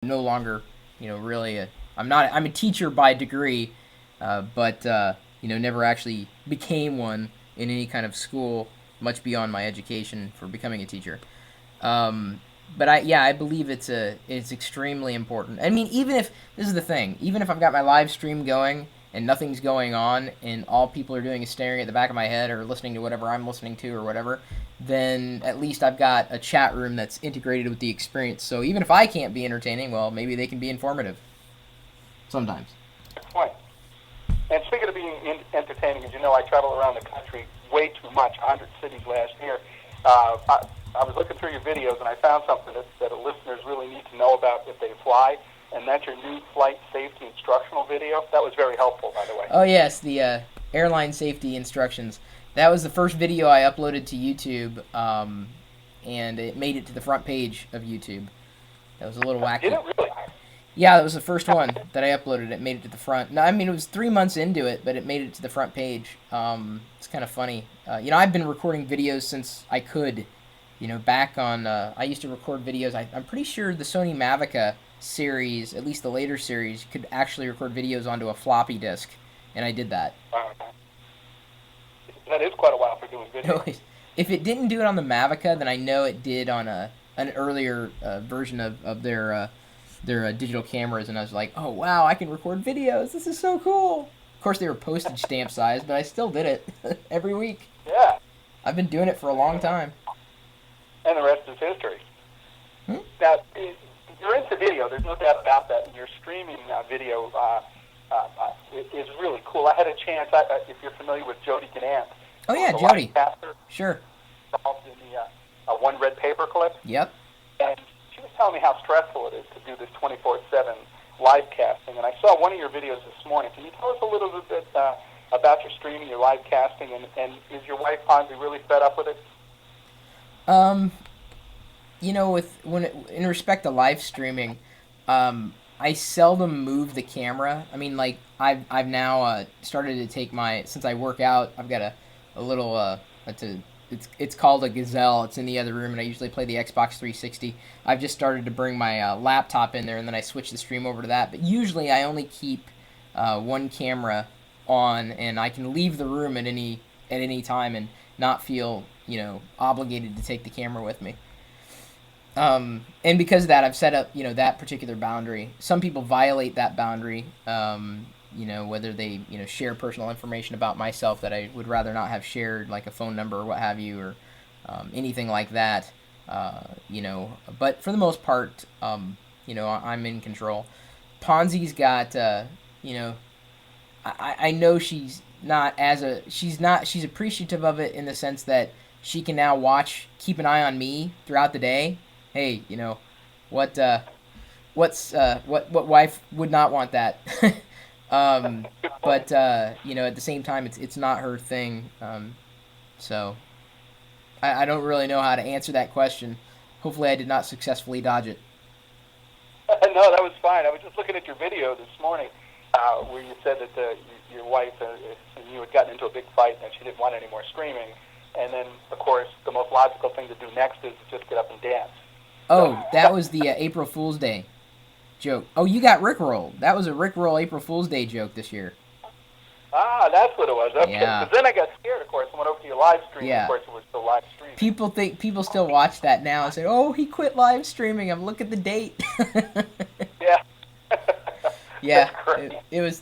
no longer, really I'm a teacher by degree, but never actually became one in any kind of school, much beyond my education for becoming a teacher. Um, but I believe it's extremely important. I mean, even if this is the thing, even if I've got my live stream going and nothing's going on, and all people are doing is staring at the back of my head or listening to whatever I'm listening to or whatever, then at least I've got a chat room that's integrated with the experience. So even if I can't be entertaining, well, maybe they can be informative. Sometimes. Good point. And speaking of being entertaining, as you know, I travel around the country way too much, 100 cities last year. I was looking through your videos, and I found something that listeners really need to know about if they fly, and that's your new flight safety instructional video. That was very helpful, by the way. Oh yes, the airline safety instructions. That was the first video I uploaded to YouTube, and it made it to the front page of YouTube. That was a little wacky. Did it really? Yeah, that was the first one that I uploaded. It made it to the front. No, I mean, it was 3 months into it, but it made it to the front page. It's kind of funny. I've been recording videos since I could. Back on, I used to record videos. I'm pretty sure the Sony Mavica series, at least the later series, could actually record videos onto a floppy disk, and I did that. That is quite a while for doing videos. If it didn't do it on the Mavica, then I know it did on an earlier version of their digital cameras, and I was like, oh wow, I can record videos. This is so cool. Of course, they were postage stamp size, but I still did it every week. Yeah. I've been doing it for a long time. And the rest is history. Now, you're into video. There's no doubt about that. And your streaming video is really cool. I had a chance, if you're familiar with Jody Didnt. Oh, yeah, Jody. Sure. Involved in the One Red Paperclip. Yep. And she was telling me how stressful it is to do this 24/7 live casting. And I saw one of your videos this morning. Can you tell us a little bit about your streaming, your live casting, and is your wife Ponzi really fed up with it? In respect to live streaming, I seldom move the camera. I mean, like I've now started to take since I work out, I've got a little it's called a Gazelle. It's in the other room, and I usually play the Xbox 360. I've just started to bring my laptop in there, and then I switch the stream over to that. But usually, I only keep one camera on, and I can leave the room at any time and not feel obligated to take the camera with me. And because of that, I've set up that particular boundary. Some people violate that boundary. Whether they share personal information about myself that I would rather not have shared, like a phone number or what have you, or anything like that. But for the most part, I'm in control. Ponzi's got, I know she's she's appreciative of it in the sense that she can now keep an eye on me throughout the day. Hey, what wife would not want that? But at the same time, it's not her thing. So I don't really know how to answer that question. Hopefully, I did not successfully dodge it. No, that was fine. I was just looking at your video this morning where you said that your wife and you had gotten into a big fight and she didn't want any more screaming. And then, of course, the most logical thing to do next is to just get up and dance. Oh, that was the April Fool's Day joke. Oh, you got Rickrolled. That was a Rickroll April Fool's Day joke this year. Ah, that's what it was. Okay. Yeah. But then I got scared, of course, and went over to your live stream. Yeah. Of course, it was still live streaming. People still watch that now and say, "Oh, he quit live streaming. I'm look at the date." Yeah. Yeah,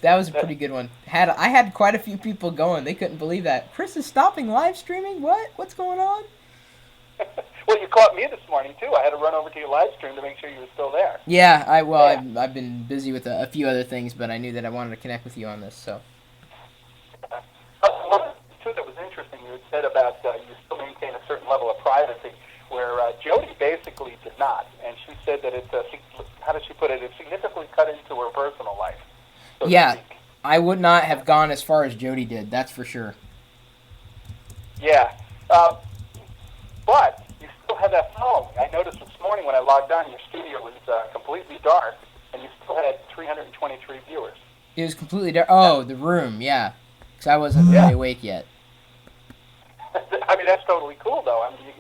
that was a pretty good one. I had quite a few people going. They couldn't believe that. Chris is stopping live streaming? What? What's going on? Well, you caught me this morning too. I had to run over to your live stream to make sure you were still there. Yeah, I've been busy with a few other things, but I knew that I wanted to connect with you on this. So. One of the two that was interesting, you had said about you still maintain a certain level of privacy, where Jody basically did not, and she said that how did she put it? It significantly cut into her personal life. So yeah, I would not have gone as far as Jody did. That's for sure. Yeah, but you still have that following. I noticed this morning when I logged on, your studio was completely dark, and you still had 323 viewers. It was completely dark. Oh, the room, yeah, because I wasn't really awake yet. I mean, that's totally cool, though. I mean, you